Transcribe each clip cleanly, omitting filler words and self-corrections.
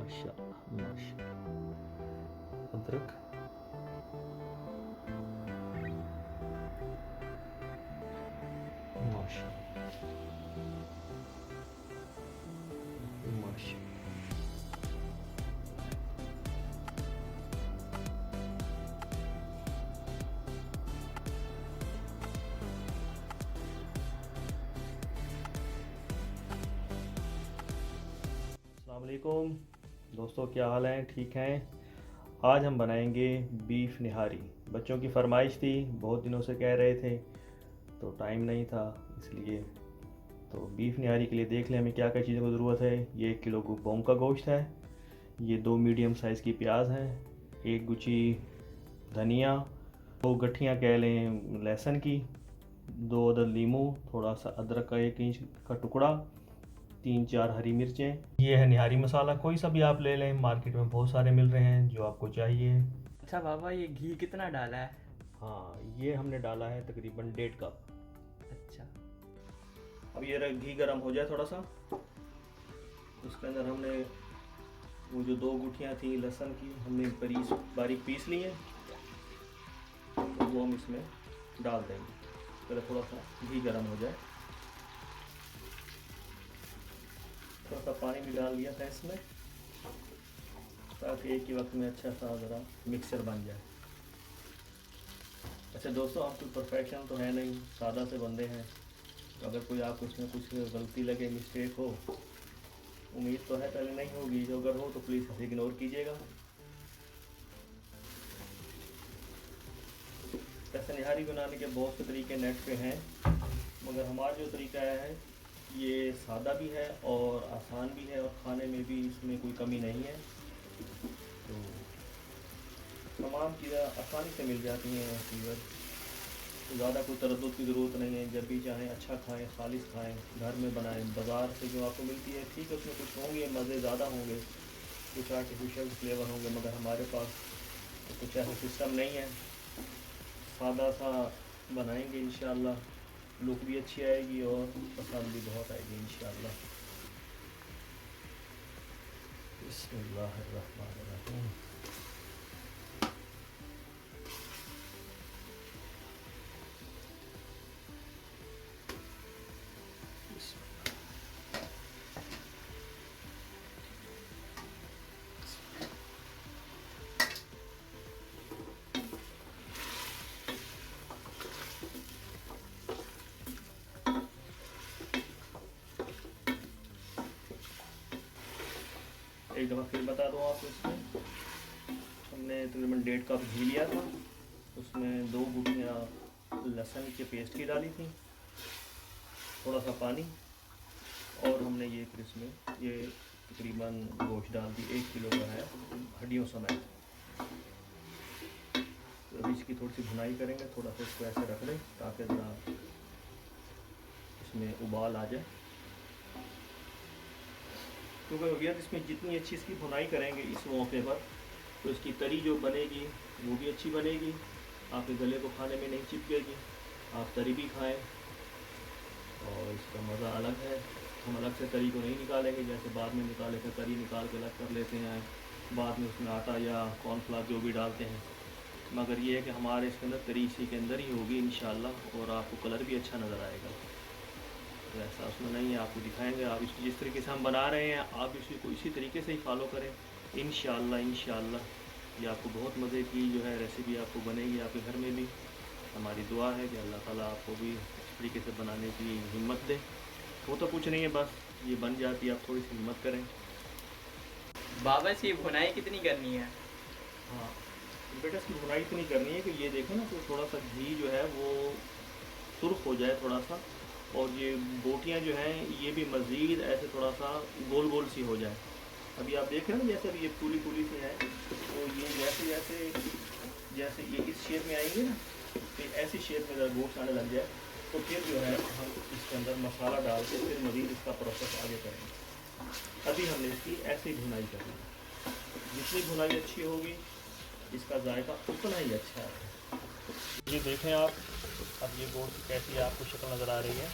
माशाअल्लाह माशाअल्लाह। अदरक, माशाअल्लाह माशाअल्लाह। अस्सलाम वालेकुम दोस्तों, क्या हाल है? ठीक हैं? आज हम बनाएंगे बीफ निहारी। बच्चों की फरमाइश थी, बहुत दिनों से कह रहे थे, तो टाइम नहीं था इसलिए। तो बीफ निहारी के लिए देख लें हमें क्या क्या चीज़ों की ज़रूरत है। ये 1 किलो बोंग का गोश्त है, ये 2 मीडियम साइज़ की प्याज हैं, 1 गुच्छी धनिया, 2 गठियाँ कह लें लहसुन की, 2 अदद लीमू, थोड़ा सा अदरक का 1 इंच का टुकड़ा, 3-4 हरी मिर्चें। ये है निहारी मसाला, कोई सा भी आप ले लें, मार्केट में बहुत सारे मिल रहे हैं जो आपको चाहिए। अच्छा बाबा, ये घी कितना डाला है? हाँ, ये हमने डाला है तकरीबन 1.5 कप। अच्छा। अब ये घी गर्म हो जाए थोड़ा सा, उसके अंदर हमने वो जो 2 गुठियाँ थी लहसुन की हमने बारीक पीस ली हैं, तो वो हम इसमें डाल देंगे। पहले थोड़ा सा घी गर्म हो जाए, थोड़ा सा पानी भी डाल लिया था इसमें ताकि एक ही वक्त में अच्छा सा ज़रा मिक्सचर बन जाए। अच्छा दोस्तों, आप कोई परफेक्शन तो है नहीं, सादा से बंदे हैं, तो अगर कोई आपको इसमें कुछ गलती लगे, मिस्टेक हो, उम्मीद तो है पहले नहीं होगी, जो अगर हो तो प्लीज़ इसे इग्नोर कीजिएगा। ऐसे निहारी बनाने के बहुत से तरीके नेट पे हैं, मगर हमारा जो तरीका है ये सादा भी है और आसान भी है और खाने में भी इसमें कोई कमी नहीं है। तो तमाम चीज़ें आसानी से मिल जाती हैं फीवर, तो ज़्यादा कोई तरद्दुद की ज़रूरत नहीं है। जब भी चाहें अच्छा खाएं, खालिश खाएं, घर में बनाएं। बाज़ार से जो आपको मिलती है ठीक है, उसमें कुछ होंगे मज़े ज़्यादा होंगे, कुछ आर्टिफिशियल फ्लेवर होंगे, मगर हमारे पास कुछ ऐसा सिस्टम नहीं है। सादा सा बनाएंगे इंशाअल्लाह, लुक भी अच्छी आएगी और पसंद भी बहुत आएगी इंशाअल्लाह। बिस्मिल्लाहिर्रहमानिर्रहीम। एक दफ़ा फिर बता दूँ आपको, इसमें हमने तकरीबन 1.5 कप घी लिया था, उसमें 2 गुठियाँ लहसुन के पेस्ट की डाली थी, थोड़ा सा पानी, और हमने ये फिर इसमें ये तकरीबन गोश्त डाल दी। 1 किलो का है हड्डियों समेत। तो अभी इसकी थोड़ी सी भुनाई करेंगे, थोड़ा सा इसको ऐसे रख लें ताकि ज़रा इसमें उबाल आ जाए, क्योंकि भैया इसमें जितनी अच्छी इसकी भुनाई करेंगे इस मौके पर, तो इसकी तरी जो बनेगी वो भी अच्छी बनेगी, आपके गले को खाने में नहीं चिपकेगी, आप तरी भी खाएं और इसका मज़ा अलग है। हम अलग से तरी को नहीं निकालेंगे, जैसे बाद में निकाले थे, तरी निकाल के अलग कर लेते हैं, बाद में उसमें आटा या कॉर्नफ्लावर जो भी डालते हैं, मगर ये है कि हमारे इसके अंदर तरी इसी के अंदर ही होगी इंशाअल्लाह, और आपको कलर भी अच्छा नज़र आएगा। तो ऐसा उसमें नहीं है, आपको दिखाएंगे। आप इस जिस तरीके से हम बना रहे हैं आप इसको इसी तरीके से ही फॉलो करें इंशाअल्लाह। ये आपको बहुत मज़े की जो है रेसिपी आपको बनेगी आपके घर में भी। हमारी दुआ है कि अल्लाह ताला आपको भी इस तरीके से बनाने की हिम्मत दे। वो तो कुछ नहीं है, बस ये बन जाती है, आप थोड़ी सी हिम्मत करें। बाबा से भुनाई कितनी करनी है? हाँ बेटा, इसकी भुनाई इतनी करनी है कि ये देखो ना, तो थोड़ा सा घी जो है वो सुर्ख हो जाए थोड़ा सा, और ये बोटियाँ जो हैं ये भी मज़ीद ऐसे थोड़ा सा गोल गोल सी हो जाए। अभी आप देख रहे हैं ना, जैसे अभी ये पूरी पूरी सी है, तो ये जैसे जैसे जैसे ये इस शेप में आएंगे ना, तो ऐसी शेप में अगर गोश्त आने लग जाए, तो फिर जो है हम इसके अंदर मसाला डाल के फिर मज़ीद इसका प्रोसेस आगे करेंगे। अभी हमने इसकी ऐसे ही भुनाई करनी है, जितनी भुनाई अच्छी होगी इसका जायका उतना ही अच्छा है। ये देखें आप, अब ये गोश्त कैसी आपको शक्ल नज़र आ रही है,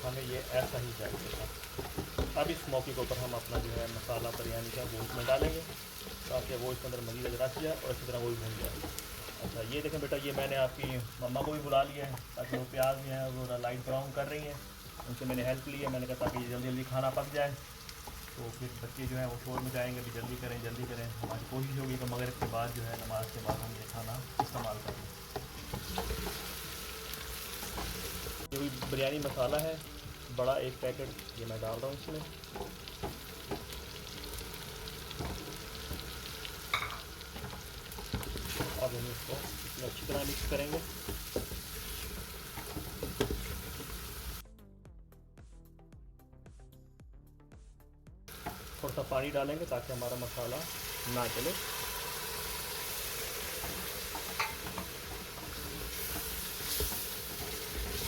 हमें ये ऐसा ही चाहिए था। अब इस मौके के ऊपर हम अपना जो है मसाला बिरयानी का वो इसमें डालेंगे ताकि वो इसके अंदर मज़ीद रच जाए और इसी तरह वो भी भून जाए। अच्छा ये देखें बेटा, ये मैंने आपकी मम्मा को भी बुला लिया है ताकि वो प्याज जो है वो लाइट ब्राउन कर रही हैं। उनसे मैंने हेल्प ली है, मैंने कहा ताकि जल्दी जल्दी खाना पक जाए। तो फिर बच्चे जो हैं वो शोर में जाएंगे भी जल्दी करें जल्दी करें। हमारी कोशिश होगी कि मगरिब के बाद जो है नमाज के बाद हम ये खाना इस्तेमाल करें। ये भी बिरयानी मसाला है बड़ा, एक पैकेट ये मैं डाल रहा हूँ इसमें। अब हम इसको इसमें अच्छी तरह मिक्स करेंगे। थोड़ा सा पानी डालेंगे ताकि हमारा मसाला ना चले।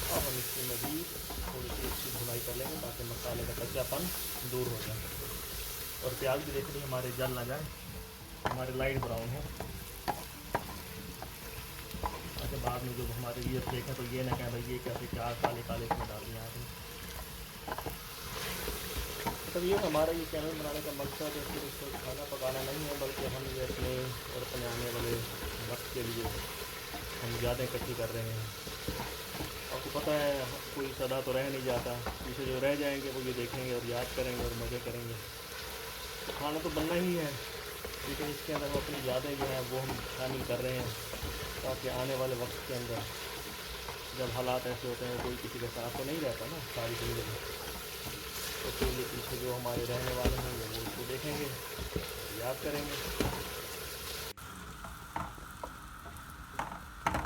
अब हम इसकी मज़ीद थोड़ी सी अच्छी भुनाई कर लेंगे ताकि मसाले का कच्चापन दूर हो जाए। और प्याज भी देख लीजिए हमारे जल ना जाए, हमारे लाइट ब्राउन हो। अच्छा बाद में जब हमारे लिए देखें तो ये ना कहें भाई ये कैसे क्या काले काले इसमें डाल दिया आपने। मतलब ये हमारा ये चैनल बनाने का मकसद है सिर्फ इसको खाना पकाना नहीं है, बल्कि हम ये अपने और अपने आने वाले वक्त के लिए हम यादें इकट्ठी कर रहे हैं। आपको पता है कोई सदा तो रह नहीं जाता, पीछे जो रह जाएंगे वो ये देखेंगे और याद करेंगे और मज़े करेंगे। खाना तो बनना ही है, लेकिन इसके अंदर हम अपनी यादें जो हैं वो हम शामिल कर रहे हैं ताकि आने वाले वक्त के अंदर जब हालात ऐसे होते हैं कोई किसी के साथ तो नहीं रहता ना सारी ज़िंदगी, तो फिर ये पीछे जो हमारे रहने वाले हैं वो इसको देखेंगे, याद करेंगे।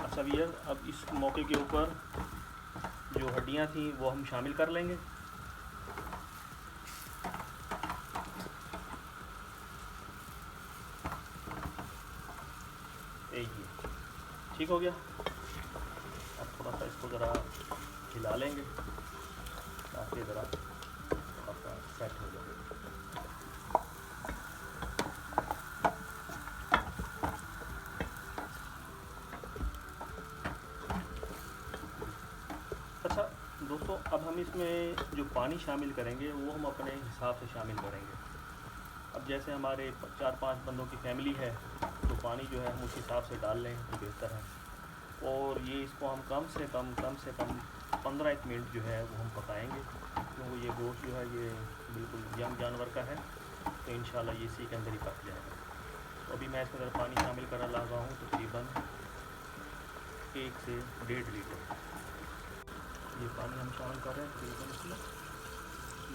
अच्छा भैया, अब इस मौके के ऊपर जो हड्डियाँ थी वो हम शामिल कर लेंगे। ये ठीक हो गया। अब थोड़ा सा इसको ज़रा हिला लेंगे ताकि ज़रा थोड़ा सा सेट हो जाए। अच्छा दोस्तों, अब हम इसमें जो पानी शामिल करेंगे वो हम अपने हिसाब से शामिल करेंगे। अब जैसे हमारे 4-5 बंदों की फैमिली है तो पानी जो है हम उस हिसाब से डाल लें तो बेहतर है। और ये इसको हम कम से कम 15 मिनट जो है वो हम पकाएंगे, क्योंकि ये गोश्त जो है ये बिल्कुल यंग जानवर का है, तो इंशाल्लाह ये इसी के अंदर ही पक जाएगा। तो अभी मैं इसके अंदर पानी शामिल कर रहा हूँ तकरीबन 1 से 1.5 लीटर। ये पानी हम शामिल कर रहे हैं तकरीबन इसमें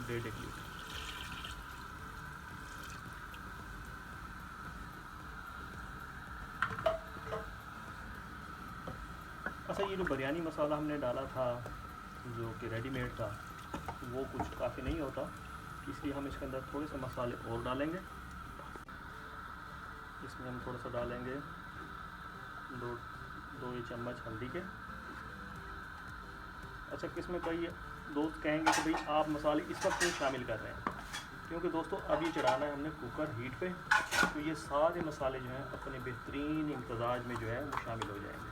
1.5 लीटर। अच्छा ये जो बिरयानी मसाला हमने डाला था जो कि रेडीमेड था वो कुछ काफ़ी नहीं होता, इसलिए हम इसके अंदर थोड़े से मसाले और डालेंगे। इसमें हम थोड़ा सा डालेंगे 2 चम्मच हल्दी के। अच्छा किसमें कई दोस्त कहेंगे कि भाई आप मसाले इस वक्त क्यों शामिल कर रहे हैं, क्योंकि दोस्तों अब ये चढ़ाना है हमने कुकर हीट पे, तो ये सारे मसाले जो हैं अपने बेहतरीन इम्तजाज में जो है वो शामिल हो जाएंगे।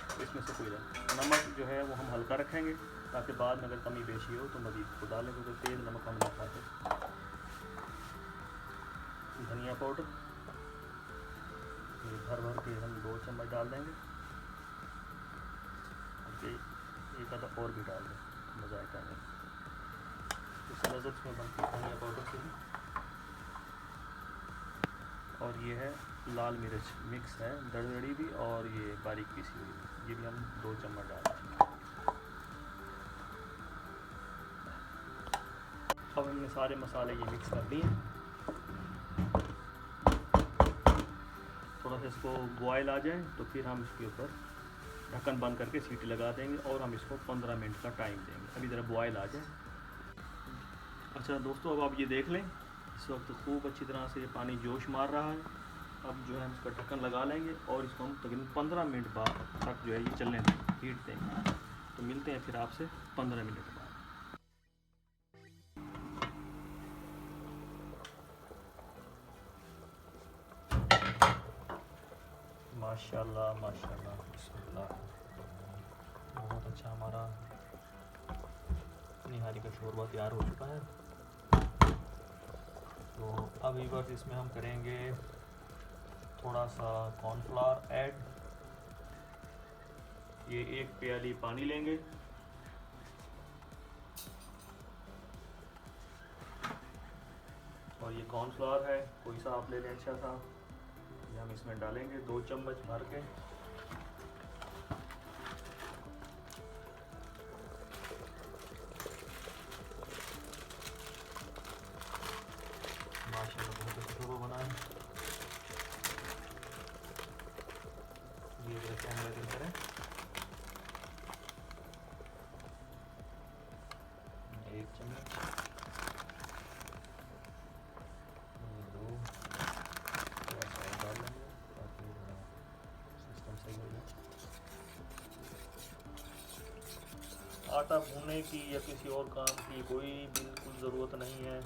तो इसमें से कोई नमक जो है वो हम हल्का रखेंगे ताकि बाद में अगर कमी बेशी हो तो मज़ीद को डालें, क्योंकि तेज़ नमक हम नहीं खाते। धनिया पाउडर ये भर भर के हम 2 चम्मच डाल देंगे। एक आधा और भी डाल दें मज़ायका में, इस लज़्ज़त में बनती है धनिया पाउडर से भी। और ये है लाल मिर्च मिक्स है, दरदरी भी और ये बारीक पीसी हुई, ये भी हम 2 चम्मच डाल देंगे। अब हमने सारे मसाले ये मिक्स कर दिए। थोड़ा सा इसको बॉयल आ जाए तो फिर हम इसके ऊपर ढक्कन बंद करके सीटी लगा देंगे और हम इसको 15 मिनट का टाइम देंगे, अभी ज़रा बॉयल आ जाए। अच्छा दोस्तों, अब आप ये देख लें इस वक्त खूब अच्छी तरह से ये पानी जोश मार रहा है। अब जो है हम इसका ढक्कन लगा लेंगे और इसको हम तकरीबन 15 मिनट बाद तक जो है ये चलने देंगे, हीट देंगे। तो मिलते हैं फिर आपसे 15 मिनट बाद। माशाल्लाह माशाल्लाह बिस्मिल्लाह, बहुत अच्छा हमारा निहारी का शोरबा तैयार हो चुका है। अब वीवर्स इसमें हम करेंगे थोड़ा सा कॉर्नफ्लावर ऐड। ये 1 प्याली पानी लेंगे, और ये कॉर्नफ्लावर है, कोई सा आप ले लें अच्छा सा। ये हम इसमें डालेंगे 2 चम्मच भर के। माशाल्लाह बहुत अच्छा शोरबा बना है। ये जैसे हम रेडी करें, 1 चम्मच, 2, थोड़ा सा और डाल लेंगे ताकि सिस्टम सही हो जाए। आटा भूनने की या किसी और काम की कोई बिल्कुल ज़रूरत नहीं है।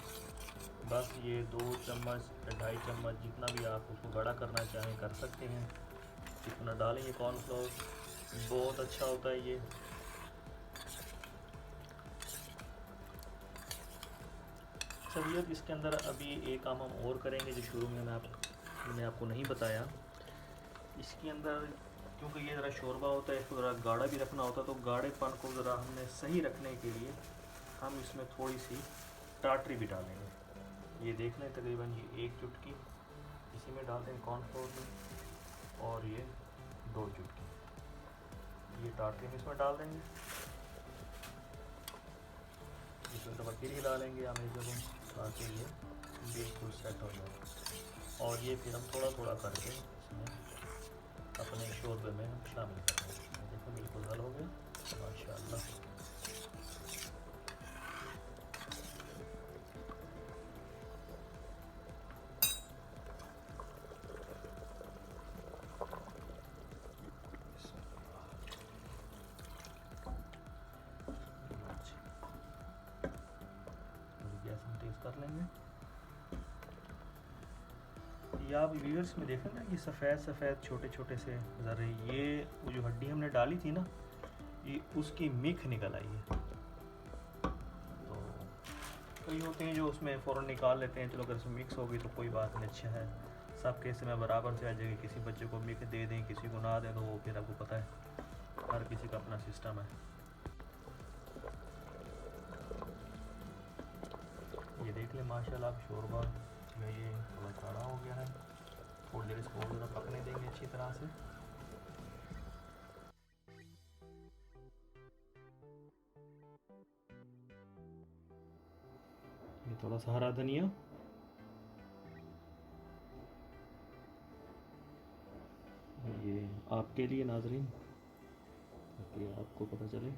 बस ये 2 चम्मच या 2.5 चम्मच, जितना भी आप उसको गाढ़ा करना चाहें कर सकते हैं, इतना डालेंगे। कॉर्नफ्लोर बहुत अच्छा होता है ये। सबियत इसके अंदर अभी एक काम हम और करेंगे जो शुरू में मैंने आपको नहीं बताया। इसके अंदर क्योंकि ये ज़रा शोरबा होता है, इसको ज़रा गाढ़ा भी रखना होता है, तो गाढ़ेपन को ज़रा हमने सही रखने के लिए हम इसमें थोड़ी सी टाटरी भी डालेंगे। ये देख लें, तकरीबन ये 1 चुटकी इसी में डालते हैं कॉर्नफ्लोर में, और ये 2 चुटकी ये टाटरी में इसमें डाल देंगे। इसमें दफ़ा फिर हिला लेंगे हम एक जगह ताकि ये बिल्कुल सेट हो जाए, और ये फिर हम थोड़ा थोड़ा करके इसमें अपने शोरबे में हम शामिल करेंगे। देखो बिल्कुल हल हो गया माशाल्लाह। गैस हम तेज़ कर लेंगे। ये आप व्यूअर्स में देखें ना, ये सफ़ेद छोटे छोटे से ज़रे, ये वो जो हड्डी हमने डाली थी ना, ये उसकी मिख निकल आई है। तो कई होते हैं जो उसमें फ़ौरन निकाल लेते हैं, चलो अगर इसमें मिक्स होगी तो कोई बात नहीं, अच्छा है। सब केस में बराबर से आ जाएगी, किसी बच्चे को मिख दे दें किसी को ना दें, तो वो फिर आपको पता है हर किसी का अपना सिस्टम है। ये देख लें माशाल्लाह, आप शोरबा जो है ये थोड़ा गाढ़ा हो गया है। थोड़ी देर इसको और ज़रा पकने देंगे अच्छी तरह से। ये थोड़ा सा हरा धनिया, ये आपके लिए नाजरीन, ताकि आपको पता चले।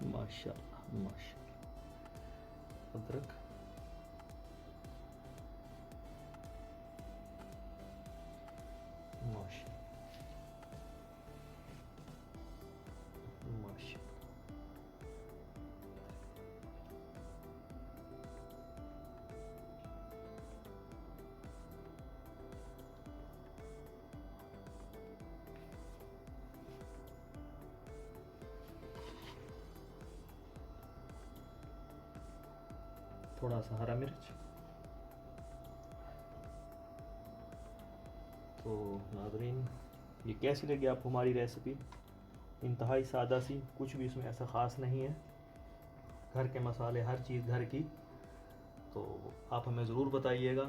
माशाल्लाह माशाल्लाह। अदरक, माशाल्लाह माशाल्लाह। थोड़ा सा हरा मिर्च। तो नाज़रीन, ये कैसी लगी आपको हमारी रेसिपी? इंतहाई सादा सी, कुछ भी इसमें ऐसा ख़ास नहीं है, घर के मसाले, हर चीज़ घर की। तो आप हमें ज़रूर बताइएगा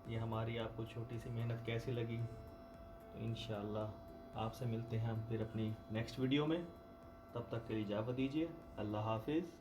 ये हमारी आपको छोटी सी मेहनत कैसी लगी। तो इंशाअल्लाह आपसे मिलते हैं हम फिर अपनी नेक्स्ट वीडियो में। तब तक के लिए इजाज़त दीजिए। अल्लाह हाफिज़।